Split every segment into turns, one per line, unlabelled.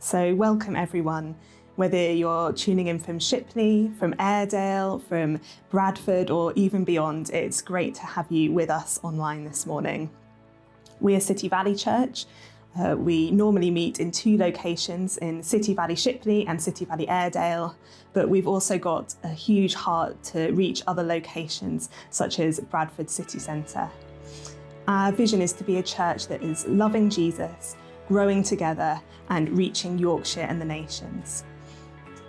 So welcome everyone, whether you're tuning in from Shipley, from Airedale, from Bradford or even beyond, it's great to have you with us online this morning. We are City Valley Church. We normally meet in two locations, in City Valley Shipley and City Valley Airedale, but we've also got a huge heart to reach other locations such as Bradford City Centre. Our vision is to be a church that is loving Jesus, growing together and reaching Yorkshire and the nations.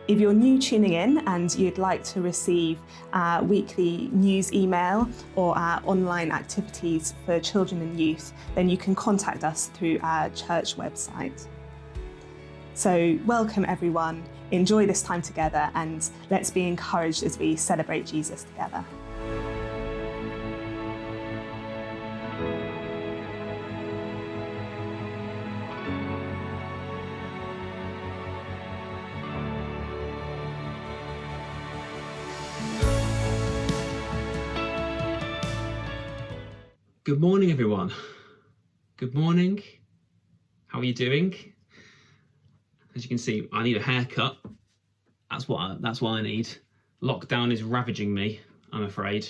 If you're new tuning in and you'd like to receive our weekly news email or our online activities for children and youth, then you can contact us through our church website. So welcome everyone, enjoy this time together and let's be encouraged as we celebrate Jesus together.
Good morning, everyone. Good morning. How are you doing? As you can see, I need a haircut. That's what I need. Lockdown is ravaging me, I'm afraid.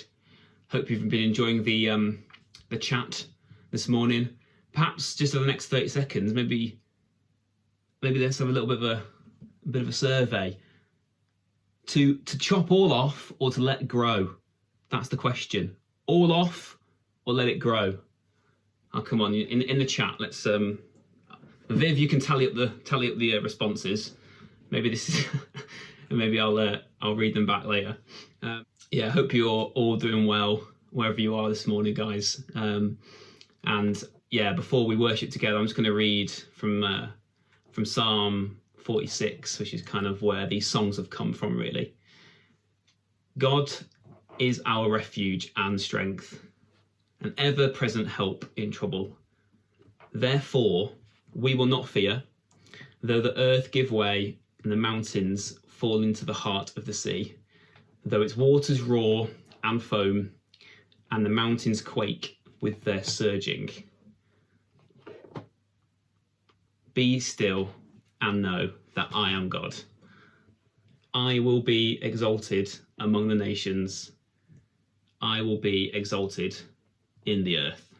Hope you've been enjoying the chat this morning. Perhaps just over the next 30 seconds, maybe let's have a little bit of a survey. To chop all off or to let grow? That's the question. All off or let it grow? Oh, come on, in the chat, let's Viv, you can tally up the responses. Maybe this is maybe I'll read them back later. Yeah, I hope you're all doing well wherever you are this morning, guys. And yeah, before we worship together, I'm just going to read from Psalm 46, which is kind of where these songs have come from, really. God is our refuge and strength, an ever-present help in trouble. Therefore, we will not fear, though the earth give way and the mountains fall into the heart of the sea, though its waters roar and foam, and the mountains quake with their surging. Be still and know that I am God. I will be exalted among the nations. I will be exalted in the earth.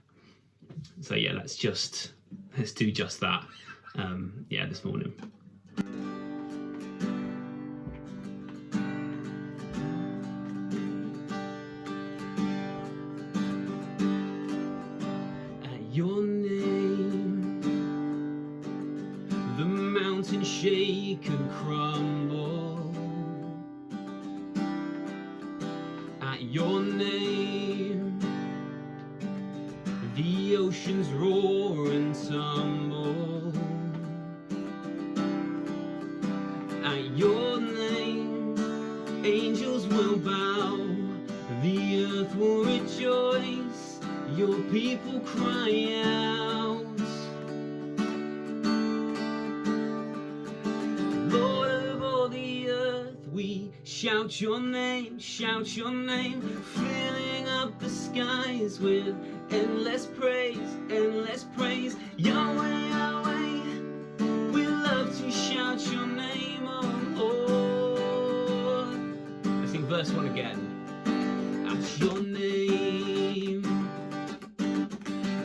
So yeah, let's do just that. This morning. At your name, the mountains shake and crumble. At your name, the oceans roar and tumble. At your name, angels will bow, the earth will rejoice, your people cry out. Lord of all the earth, we shout your name, filling up the skies with endless praise, Yahweh, Yahweh, we love to shout your name, oh Lord. Let's sing verse 1 again. At your name,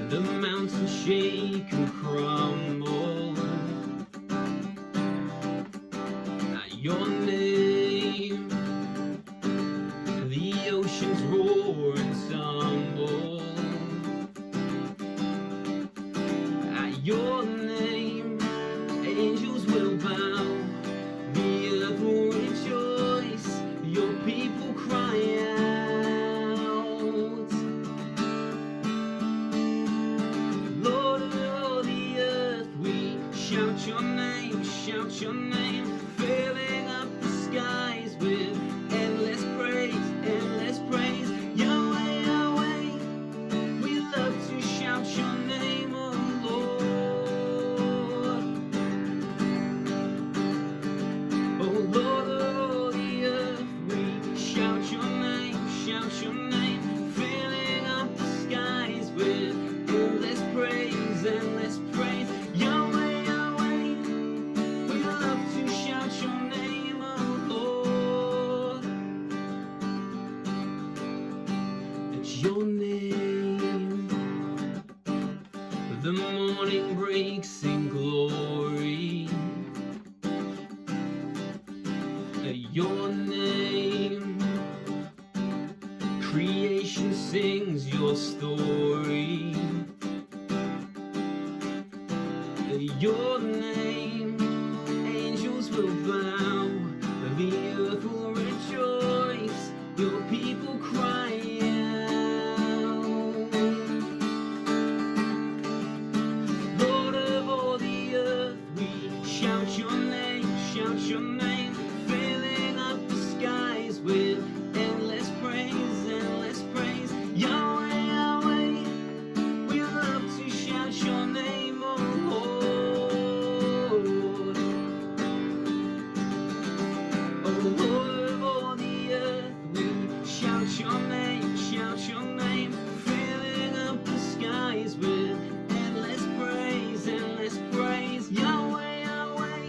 the mountains shake and crumble. At your name, the oceans roar and tumble. At your name, angels will bow, the earth will rejoice, your people cry out. Lord of all the earth, we shout your name, filling up the skies with endless praise, Yahweh, Yahweh, we love to shout your name, oh Lord. Oh Lord of all the earth, we shout your name, filling up the skies with endless praise, Yahweh, Yahweh, we your name. The morning breaks in glory. Your name. Creation sings your story. Your name. Angels will bow. The earth will rejoice. Your people cry out. Lord of all the earth, we shout your name, shout your name, filling up the skies with endless praise, endless praise. Yahweh, Yahweh, we love to shout your name, oh Lord. Oh Lord of all the earth, we shout your name, filling up the skies with endless praise, endless praise. Yahweh, Yahweh,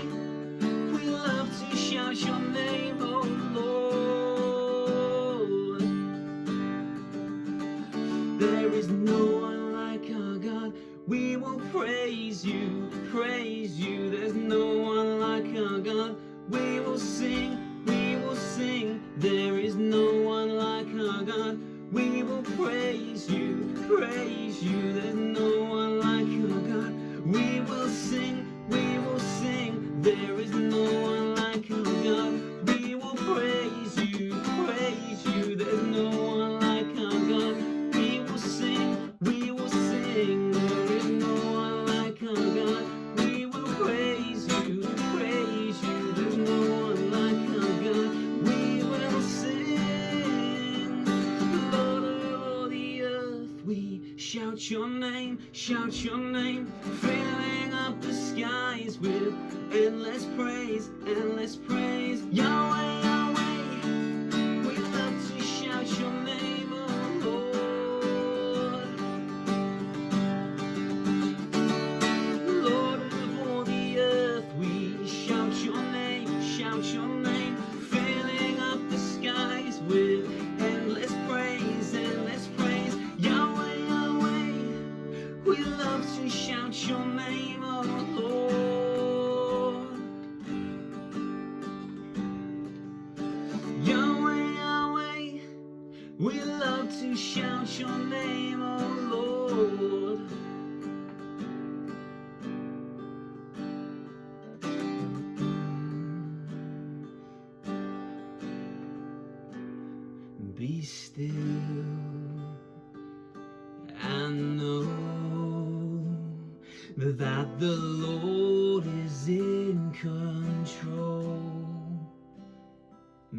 we love to shout your name, oh Lord. There is no one like our God. We will praise you, praise you. There's no one like our God. We will sing, we will sing. There is no one like our God. We will praise you, praise you. There's no one like our God. We will sing, we will sing. There is no one like our God. We will praise you, praise you. There's no one like our God. We will sing, we will sing. There is no one like our God. We will praise you, praise you. There's no one like our God. We will sing. Lord of all the earth, we shout your name, filling up the skies with endless praise, endless praise. Yahweh, Yahweh, we love to shout your name, oh Lord. Lord of all the earth, we shout your name, filling up the skies with endless praise, endless praise. Yahweh, Yahweh, we love to shout your name, oh Lord. Yahweh, Yahweh, we love to shout your name, oh Lord. Be still and know that the Lord is in control.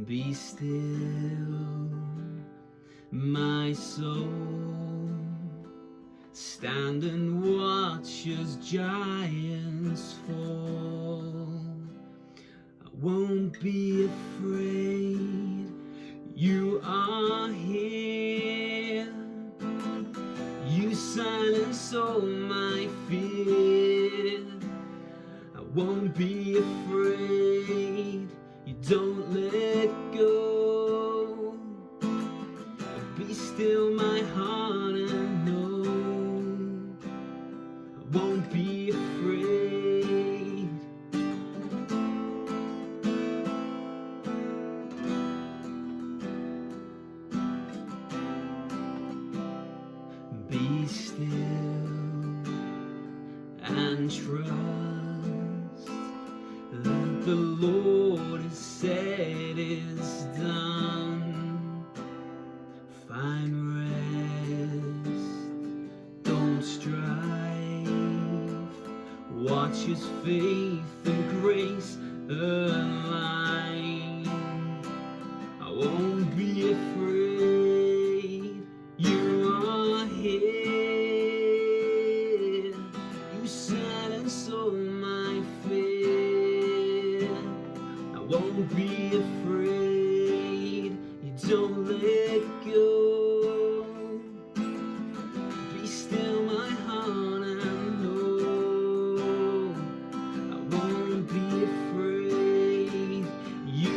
Be still, my soul. Stand and watch as giants fall. I won't be afraid. You are here. You silence all my fear. I won't be afraid. You don't let go. Be still, my heart, and know I won't be afraid. Be still and trust that the Lord has said is done. Find rest, don't strive. Watch His faith and grace align. I won't be afraid. You are here. You silence all my fear. I won't be afraid. You don't let go. Be still, my heart, and know I won't be afraid. You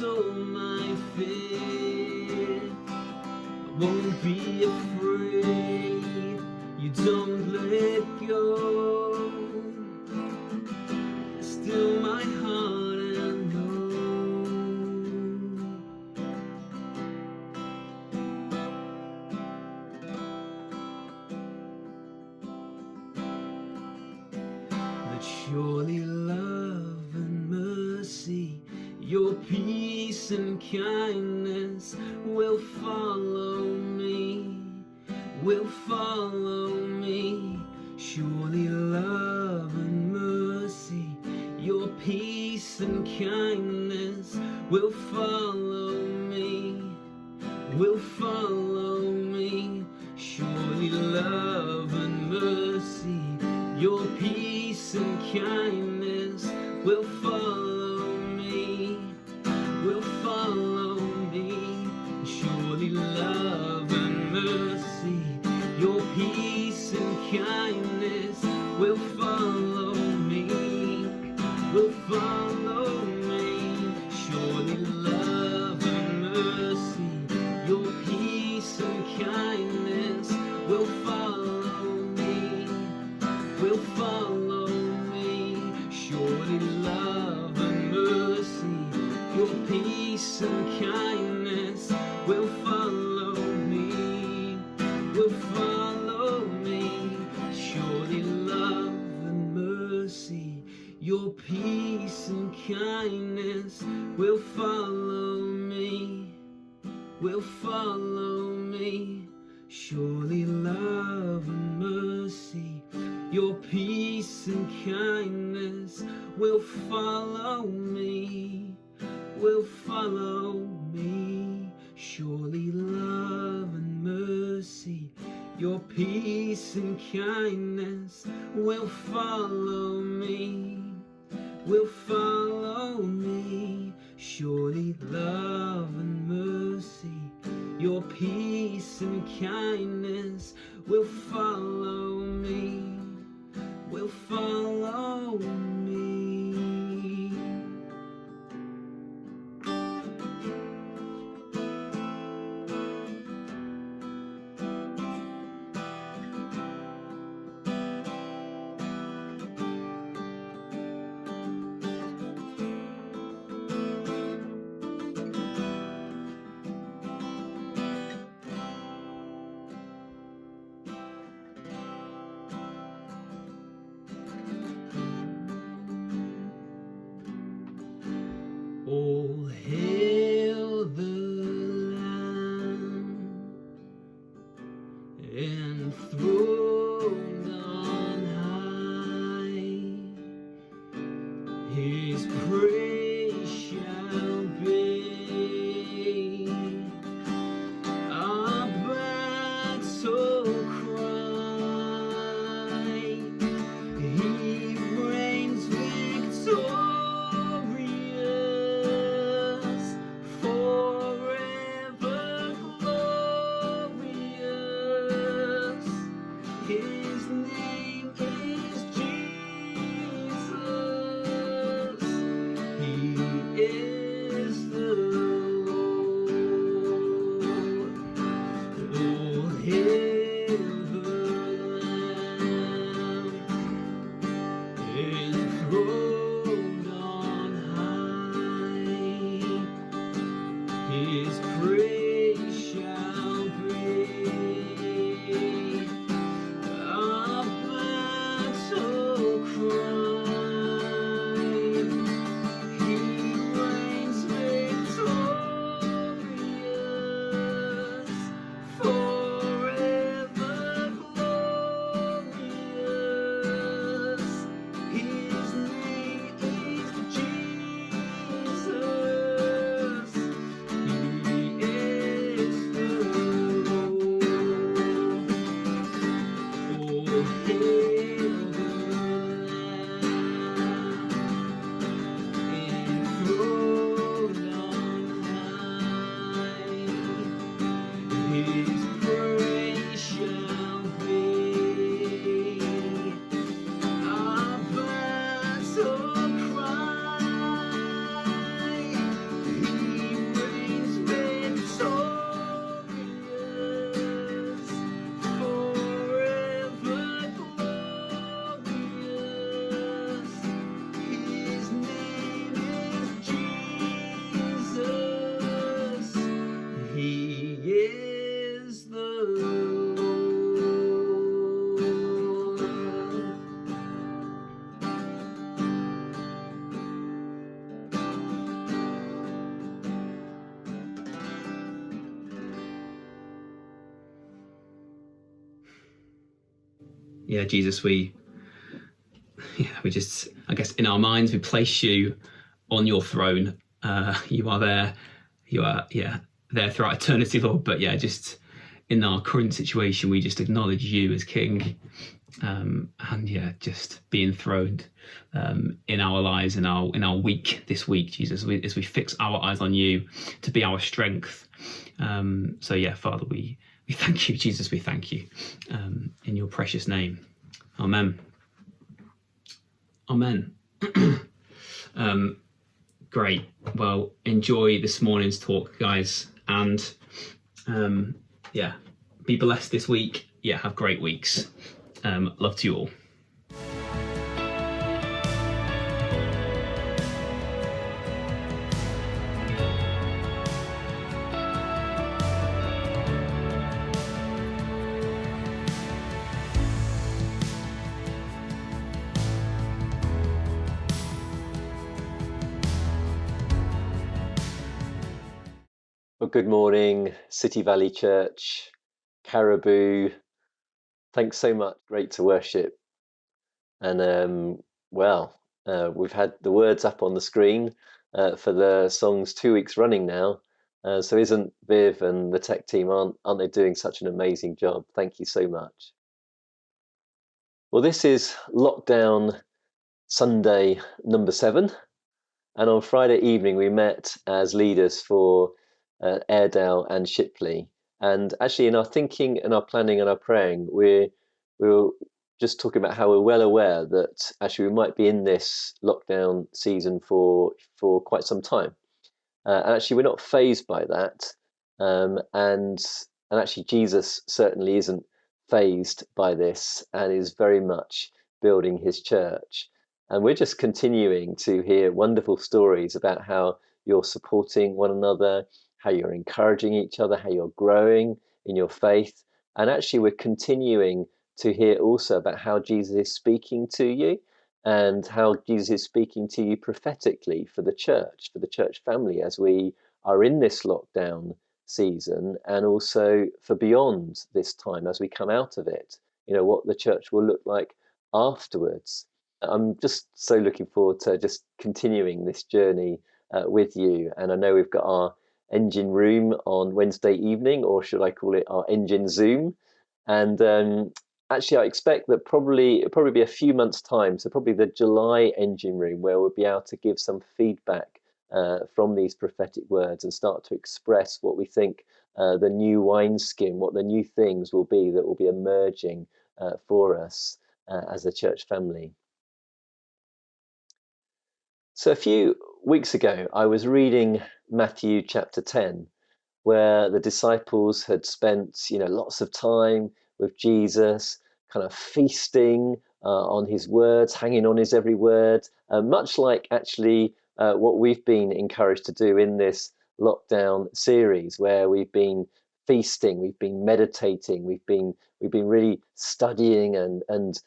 all my fear. I won't be afraid. You don't let go. Still my heart and know. That surely love and mercy, your peace and kindness will follow me, will follow me. Surely love and mercy, your peace and kindness will follow me, will follow me. Surely love and mercy, your peace and kindness will follow me, will follow me. Surely love and mercy, your peace and kindness will follow me, will follow me. Surely love and mercy, your peace and kindness will follow me, will follow me. Surely love and mercy, your peace and kindness will follow me, will follow me. Surely love and mercy, your peace and kindness will follow me, will follow me. Surely love and mercy, your peace and kindness will follow me, will follow me. Surely love and mercy, your peace and kindness will follow me, will follow me. Surely love and mercy, your peace and kindness will follow me, will follow me. All hail the Lamb enthroned on high. His praise shall be our battle cry. He reigns victorious. His name is Jesus. He is the Lord. Oh, hail the Lamb enthroned on high. His praise shall be our battle cry. He reigns victorious, forever glorious. His name is Jesus. He is the Lord. Oh, hail the Lamb enthroned on high. His praise shall be our battle cry. He yeah, Jesus, we just, I guess, in our minds, we place you on your throne. You are there. You are, there throughout eternity, Lord. But yeah, just in our current situation, we just acknowledge you as King, and yeah, just be enthroned in our lives, in our week this week, Jesus, as we fix our eyes on you to be our strength. So yeah, Father, we thank you, Jesus. We thank you in your precious name. Amen. Amen. Great. Well, enjoy this morning's talk, guys, and yeah, be blessed this week. Yeah, have great weeks. Love to you all.
Well, good morning, City Valley Church, Caribou. Thanks so much. Great to worship. And we've had the words up on the screen for the songs 2 weeks running now. So isn't Viv and the tech team, aren't they doing such an amazing job? Thank you so much. Well, this is Lockdown Sunday number 7. And on Friday evening, we met as leaders for Airedale and Shipley. And actually, in our thinking and our planning and our praying, we were just talking about how we're well aware that actually we might be in this lockdown season for quite some time. And actually, we're not fazed by that. And actually, Jesus certainly isn't fazed by this and is very much building his church. And we're just continuing to hear wonderful stories about how you're supporting one another, how you're encouraging each other, how you're growing in your faith. And actually, we're continuing to hear also about how Jesus is speaking to you and how Jesus is speaking to you prophetically for the church family, as we are in this lockdown season, and also for beyond this time as we come out of it, what the church will look like afterwards. I'm just so looking forward to just continuing this journey with you. And I know we've got our engine room on Wednesday evening, or should I call it our engine Zoom? And actually, I expect that it'll be a few months' time, so probably the July engine room, where we'll be able to give some feedback from these prophetic words and start to express what we think the new wineskin, what the new things will be that will be emerging for us as a church family. So a few weeks ago, I was reading Matthew chapter 10, where the disciples had spent, lots of time with Jesus, kind of feasting on his words, hanging on his every word, much like actually what we've been encouraged to do in this lockdown series, where we've been feasting, we've been meditating, we've been really studying and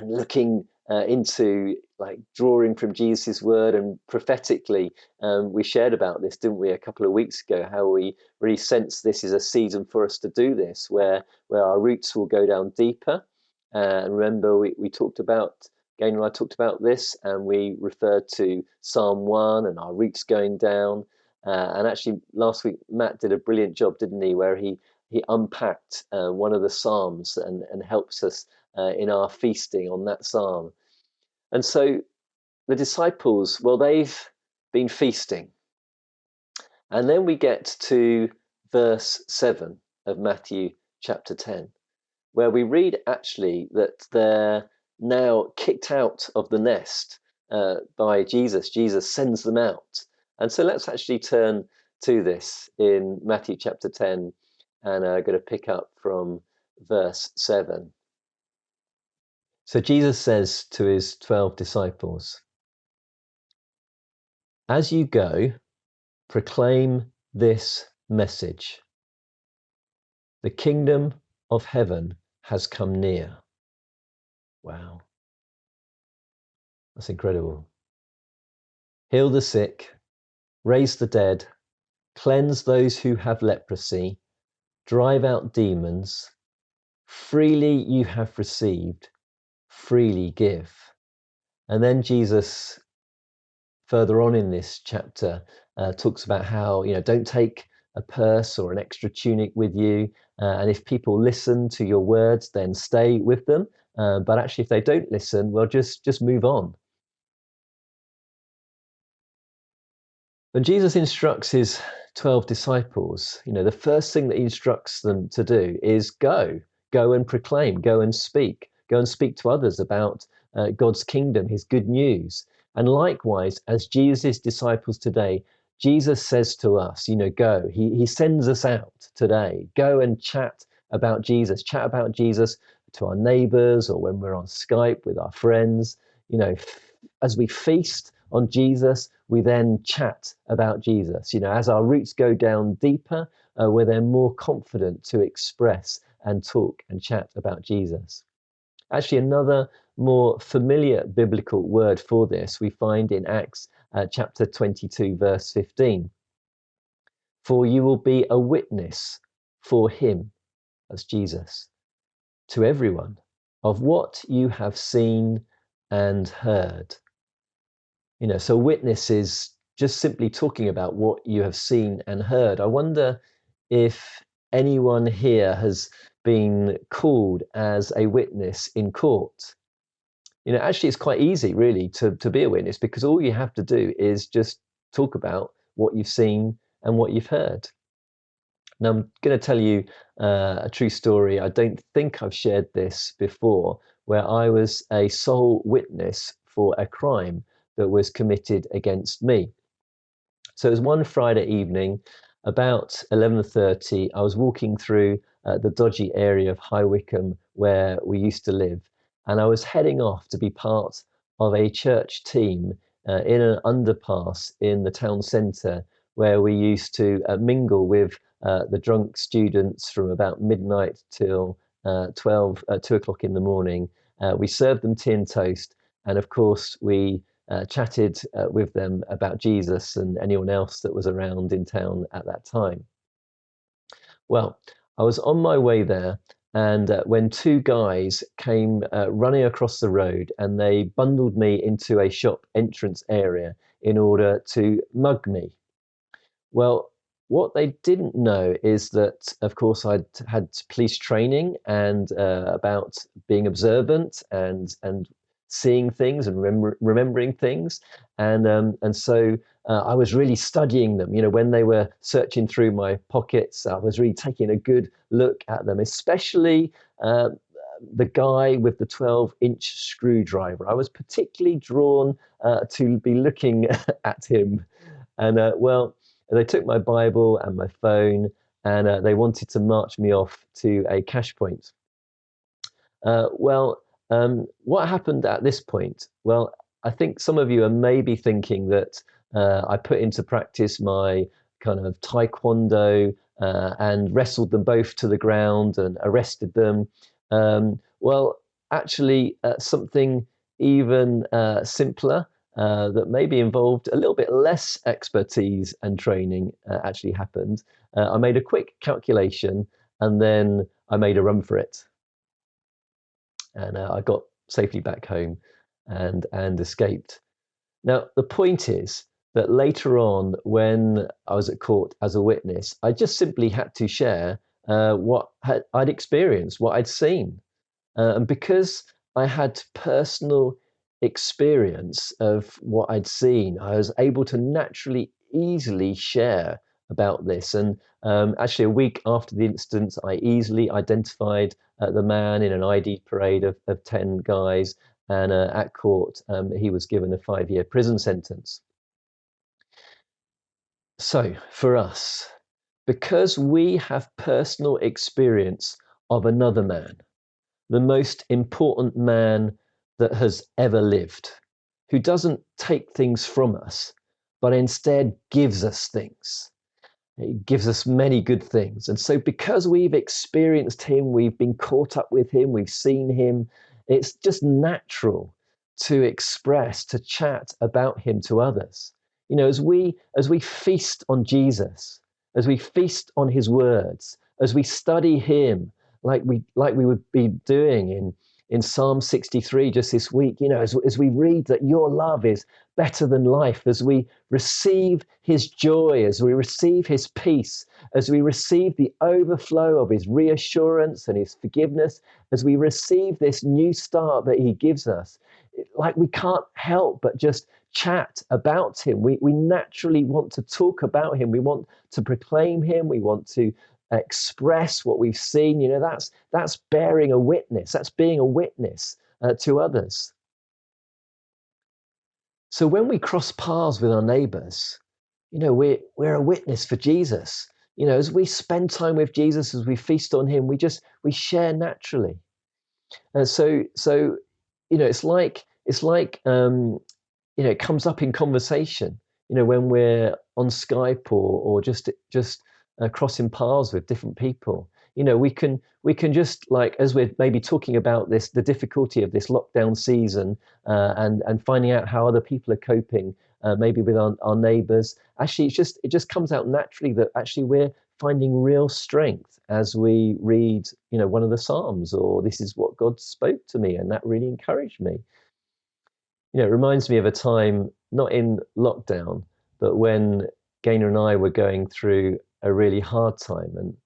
looking into, like, drawing from Jesus' word. And prophetically, we shared about this, didn't we, a couple of weeks ago, how we really sense this is a season for us to do this, where our roots will go down deeper. And remember, we talked about, Gaynor and I talked about this, and we referred to Psalm 1 and our roots going down. And actually, last week, Matt did a brilliant job, didn't he, where he unpacked one of the Psalms and helps us in our feasting on that psalm. And so the disciples, well, they've been feasting. And then we get to verse 7 of Matthew chapter 10, where we read actually that they're now kicked out of the nest by Jesus. Jesus sends them out. And so let's actually turn to this in Matthew chapter 10, and I'm going to pick up from verse 7. So Jesus says to his 12 disciples, "As you go, proclaim this message. The kingdom of heaven has come near." Wow. That's incredible. "Heal the sick, raise the dead, cleanse those who have leprosy, drive out demons. freely you have received, freely give. And then Jesus, further on in this chapter, talks about how, don't take a purse or an extra tunic with you. And if people listen to your words, then stay with them. But actually, if they don't listen, well, just move on. When Jesus instructs his 12 disciples, the first thing that he instructs them to do is go and proclaim, go and speak to others about God's kingdom, his good news. And likewise, as Jesus' disciples today, Jesus says to us, go. He sends us out today. Go and chat about Jesus to our neighbors, or when we're on Skype with our friends. As we feast on Jesus, we then chat about Jesus. As our roots go down deeper, we're then more confident to express and talk and chat about Jesus. Actually, another more familiar biblical word for this we find in Acts chapter 22, verse 15. For you will be a witness for him, as Jesus, to everyone of what you have seen and heard. So witness is just simply talking about what you have seen and heard. I wonder if anyone here has been called as a witness in court. Actually, it's quite easy, really, to be a witness, because all you have to do is just talk about what you've seen and what you've heard. Now, I'm going to tell you a true story. I don't think I've shared this before, where I was a sole witness for a crime that was committed against me. So it was one Friday evening, about 11:30. I was walking through the dodgy area of High Wycombe where we used to live, and I was heading off to be part of a church team in an underpass in the town centre, where we used to mingle with the drunk students from about midnight till 2 o'clock in the morning. We served them tea and toast, and of course we chatted with them about Jesus and anyone else that was around in town at that time. Well, I was on my way there, and when two guys came running across the road, and they bundled me into a shop entrance area in order to mug me. Well, what they didn't know is that, of course, I'd had police training and about being observant and seeing things and remembering things, and so I was really studying them. When they were searching through my pockets, I was really taking a good look at them, especially the guy with the 12-inch screwdriver. I was particularly drawn to be looking at him, and they took my Bible and my phone, and they wanted to march me off to a cash point. What happened at this point? Well, I think some of you are maybe thinking that I put into practice my kind of taekwondo and wrestled them both to the ground and arrested them. Actually, something even simpler that maybe involved a little bit less expertise and training actually happened. I made a quick calculation, and then I made a run for it. And I got safely back home and escaped. Now, the point is that later on, when I was at court as a witness, I just simply had to share what I'd experienced, what I'd seen. And because I had personal experience of what I'd seen, I was able to naturally, easily share about this. And actually, a week after the incident, I easily identified the man in an ID parade of 10 guys, and at court, he was given a 5-year prison sentence. So for us, because we have personal experience of another man, the most important man that has ever lived, who doesn't take things from us, but instead gives us things. He gives us many good things. And so because we've experienced him, we've been caught up with him, we've seen him, it's just natural to express, to chat about him to others. As we feast on Jesus, as we feast on his words, as we study him, we would be doing in Psalm 63 just this week, as we read that your love is better than life, as we receive his joy, as we receive his peace, as we receive the overflow of his reassurance and his forgiveness, as we receive this new start that he gives us, we can't help but just chat about him. We naturally want to talk about him. We want to proclaim him. We want to express what we've seen. That's bearing a witness. That's being a witness to others. So when we cross paths with our neighbors, we're a witness for Jesus. As we spend time with Jesus, as we feast on him, we share naturally. And so it's like it comes up in conversation, when we're on Skype or just crossing paths with different people. We can just, as we're maybe talking about the difficulty of this lockdown season, and finding out how other people are coping, maybe with our neighbors. Actually, it just comes out naturally that actually we're finding real strength as we read, one of the Psalms, or this is what God spoke to me, and that really encouraged me. It reminds me of a time, not in lockdown, but when Gaynor and I were going through a really hard time. And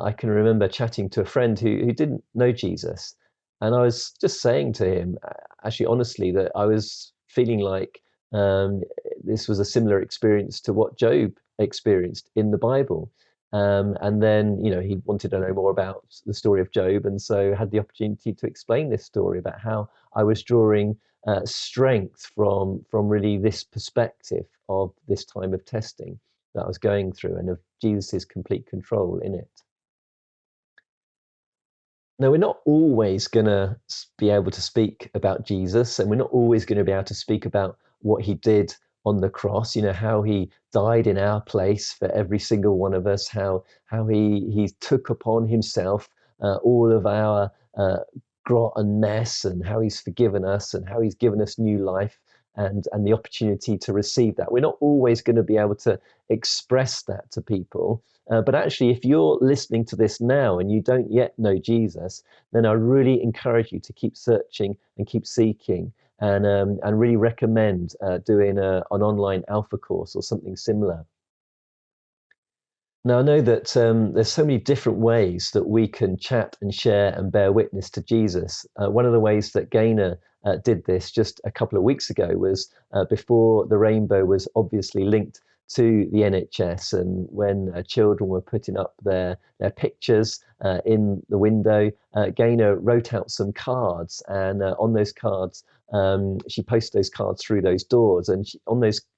I can remember chatting to a friend who didn't know Jesus. And I was just saying to him, actually, honestly, that I was feeling like this was a similar experience to what Job experienced in the Bible. And then, he wanted to know more about the story of Job. And so had the opportunity to explain this story about how I was drawing strength from really this perspective of this time of testing that I was going through, and of Jesus's complete control in it. Now, we're not always going to be able to speak about Jesus, and we're not always going to be able to speak about what he did on the cross, how he died in our place for every single one of us, how he took upon himself all of our grot and mess, and how he's forgiven us, and how he's given us new life and the opportunity to receive that. We're not always going to be able to express that to people. But actually, if you're listening to this now and you don't yet know Jesus, then I really encourage you to keep searching and keep seeking, and really recommend doing an online Alpha course or something similar. Now, I know that there's so many different ways that we can chat and share and bear witness to Jesus. One of the ways that Gaynor did this just a couple of weeks ago was before the rainbow was obviously linked to the NHS, and when children were putting up their pictures in the window, Gaynor wrote out some cards, and on those cards, she posted those cards through those doors, and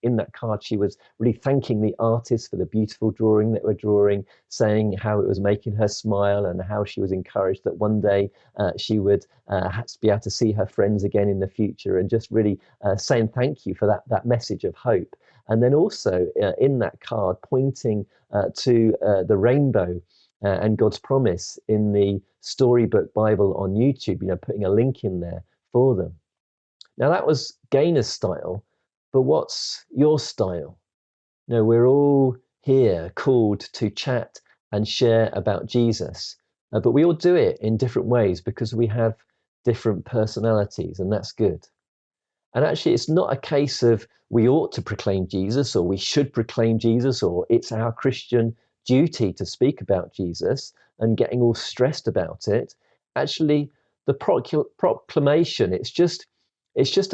in that card she was really thanking the artists for the beautiful drawing that we're drawing, saying how it was making her smile, and how she was encouraged that one day she would be able to see her friends again in the future, and just really saying thank you for that message of hope. And then also in that card, pointing to the rainbow and God's promise in the Storybook Bible on YouTube, putting a link in there for them. Now, that was Gaynor's style, but what's your style? We're all here called to chat and share about Jesus, but we all do it in different ways because we have different personalities, and that's good. And actually, it's not a case of we ought to proclaim Jesus, or we should proclaim Jesus, or it's our Christian duty to speak about Jesus and getting all stressed about it. Actually, the proclamation, it's just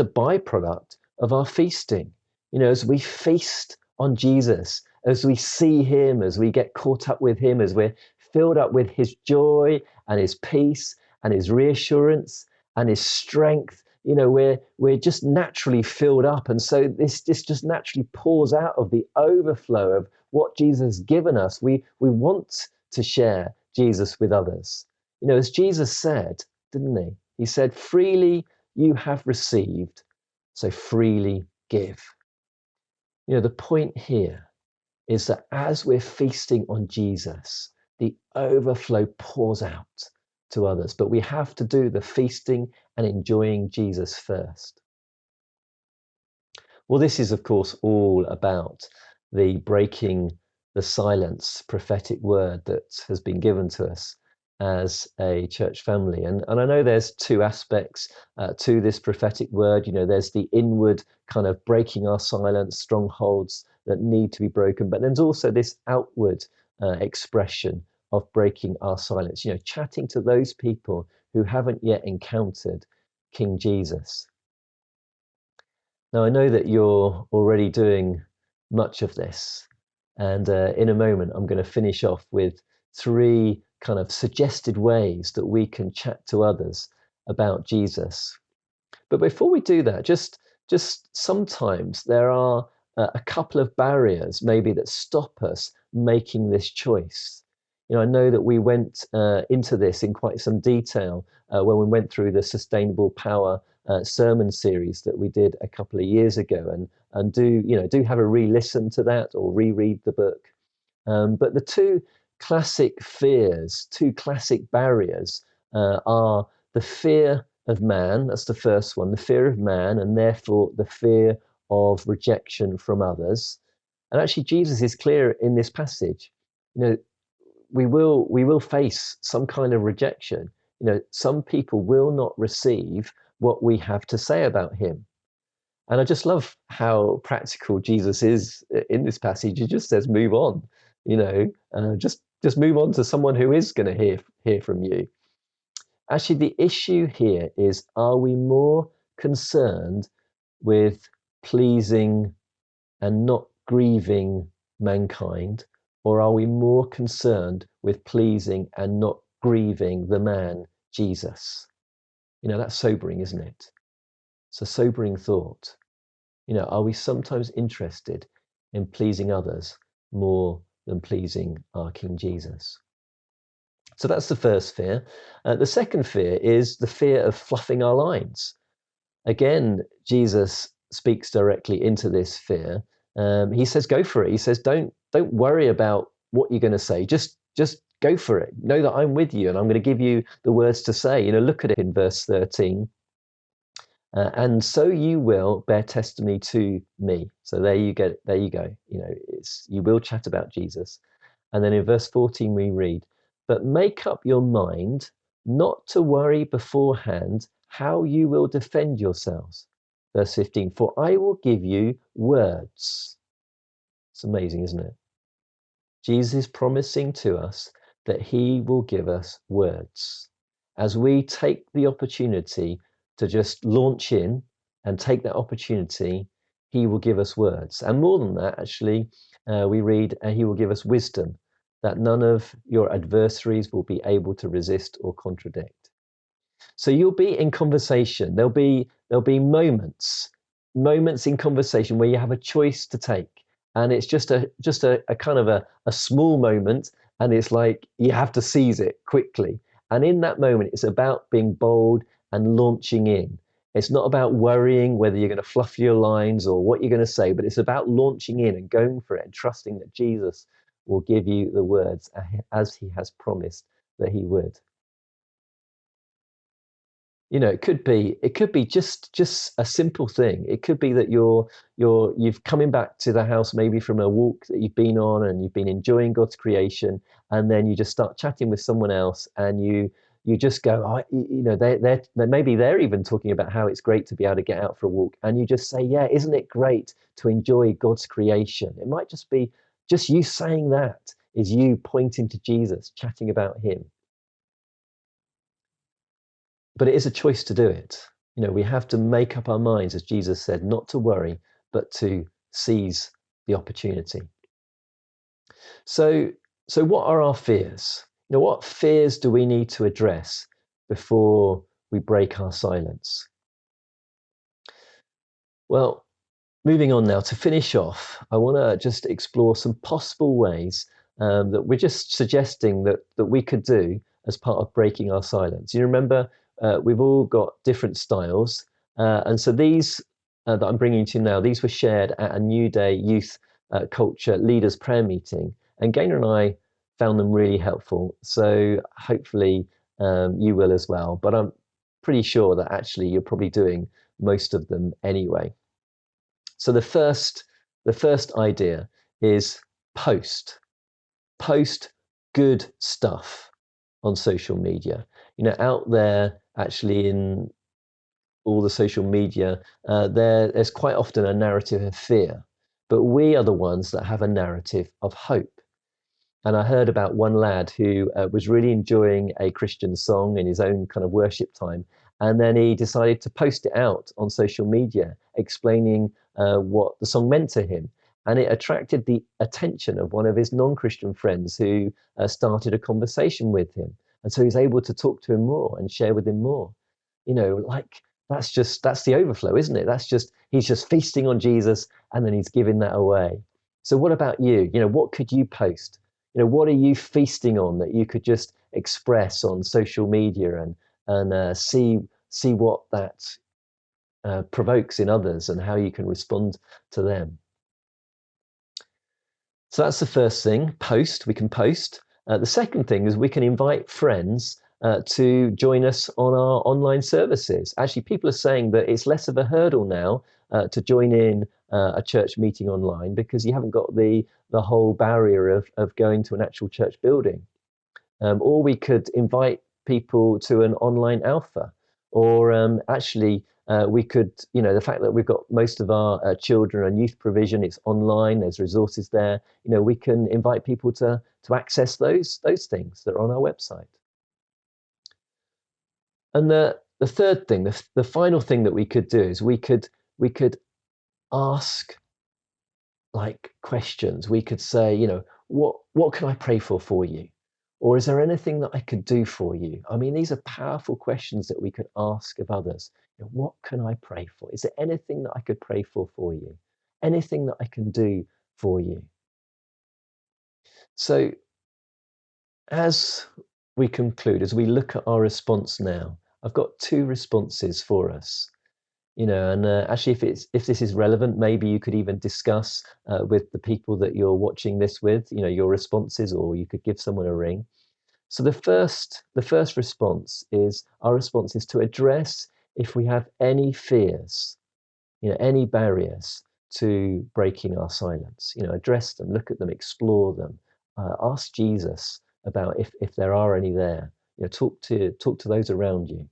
a byproduct of our feasting. As we feast on Jesus, as we see him, as we get caught up with him, as we're filled up with his joy and his peace and his reassurance and his strength, we're just naturally filled up. And so this just naturally pours out of the overflow of what Jesus has given us. We want to share Jesus with others. As Jesus said, didn't he? He said, freely you have received, so freely give. The point here is that as we're feasting on Jesus, the overflow pours out to others, but we have to do the feasting and enjoying Jesus first. Well, this is, of course, all about the breaking the silence prophetic word that has been given to us as a church family. And I know there's two aspects to this prophetic word. You know, there's the inward kind of breaking our silence, strongholds that need to be broken, but there's also this outward expression of breaking our silence, you know, chatting to those people who haven't yet encountered King Jesus. Now, I know that you're already doing much of this, and in a moment, I'm going to finish off with 3 kind of suggested ways that we can chat to others about Jesus. But before we do that, just sometimes there are a couple of barriers maybe that stop us making this choice. You know, I know that we went into this in quite some detail when we went through the Sustainable Power sermon series that we did a couple of years ago, and do have a re-listen to that or reread the book. But the 2 classic fears, 2 classic barriers are the fear of man. That's the first one, the fear of man, and therefore the fear of rejection from others. And actually, Jesus is clear in this passage. You know, we will face some kind of rejection. You know, some people will not receive what we have to say about him. And I just love how practical Jesus is in this passage. He just says, move on, you know, just move on to someone who is going to hear from you. Actually, the issue here is, are we more concerned with pleasing and not grieving mankind, or are we more concerned with pleasing and not grieving the man, Jesus? You know, that's sobering, isn't it? It's a sobering thought. You know, are we sometimes interested in pleasing others more than pleasing our King Jesus? So that's the first fear. The second fear is the fear of fluffing our lines. Again, Jesus speaks directly into this fear. He says, go for it. He says, don't worry about what you're going to say. Just go for it. Know that I'm with you and I'm going to give you the words to say. You know, look at it in verse 13. And so you will bear testimony to me. So there you go. You know, you will chat about Jesus. And then in verse 14 we read, but make up your mind not to worry beforehand how you will defend yourselves. Verse 15, for I will give you words. It's amazing, isn't it? Jesus is promising to us that he will give us words. As we take the opportunity to just launch in and take that opportunity, he will give us words. And more than that, actually, we read, he will give us wisdom, that none of your adversaries will be able to resist or contradict. So you'll be in conversation. There'll be moments in conversation where you have a choice to take. And it's just a kind of a small moment, and it's like you have to seize it quickly. And in that moment, it's about being bold and launching in. It's not about worrying whether you're going to fluff your lines or what you're going to say, but it's about launching in and going for it and trusting that Jesus will give you the words as he has promised that he would. You know, it could be just a simple thing. It could be that you've coming back to the house maybe from a walk that you've been on and you've been enjoying God's creation, and then you just start chatting with someone else, and you just go, oh, you know, maybe they're even talking about how it's great to be able to get out for a walk, and you just say, yeah, isn't it great to enjoy God's creation? It might just be just you saying that is you pointing to Jesus, chatting about him. But it is a choice to do it. You know, we have to make up our minds, as Jesus said, not to worry, but to seize the opportunity. So what are our fears? You know, what fears do we need to address before we break our silence? Well, moving on now, to finish off, I want to just explore some possible ways that we're just suggesting that we could do as part of breaking our silence. You remember, we've all got different styles. And so these that I'm bringing to you now, these were shared at a New Day Youth Culture Leaders Prayer Meeting. And Gaynor and I found them really helpful. So hopefully you will as well. But I'm pretty sure that actually you're probably doing most of them anyway. So the first idea is post good stuff. on social media. Out there, actually, in all the social media, there's quite often a narrative of fear, but we are the ones that have a narrative of hope. And I heard about one lad who was really enjoying a Christian song in his own kind of worship time, and then he decided to post it out on social media, explaining what the song meant to him. And it attracted the attention of one of his non-Christian friends who started a conversation with him. And so he was able to talk to him more and share with him more. That's the overflow, isn't it? He's just feasting on Jesus, and then he's giving that away. So what about you? What could you post? What are you feasting on that you could just express on social media and see what that provokes in others and how you can respond to them? So that's the first thing. We can post. The second thing is we can invite friends to join us on our online services. Actually, people are saying that it's less of a hurdle now to join in a church meeting online, because you haven't got the whole barrier of going to an actual church building. Or we could invite people to an online alpha, or we could, the fact that we've got most of our children and youth provision, it's online, there's resources there, we can invite people to access those things that are on our website. And the third thing, the final thing that we could do is we could ask questions. We could say, what can I pray for you? Or is there anything that I could do for you? I mean, these are powerful questions that we could ask of others. What can I pray for? Is there anything that I could pray for you? Anything that I can do for you? So as we conclude, as we look at our response now, I've got two responses for us. And actually, if this is relevant, maybe you could even discuss with the people that you're watching this with, your responses, or you could give someone a ring. So the first response is, our response is to address if we have any fears, any barriers to breaking our silence. Address them, look at them, explore them, ask Jesus about if there are any there. Talk to those around you.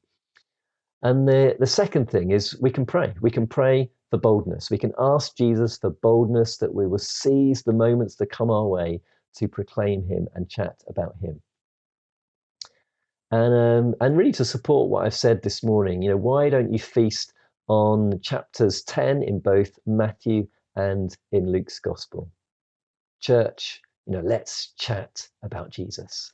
And the second thing is we can pray. We can pray for boldness. We can ask Jesus for boldness, that we will seize the moments that come our way to proclaim him and chat about him. And really to support what I've said this morning, why don't you feast on chapters 10 in both Matthew and in Luke's Gospel? Church, let's chat about Jesus.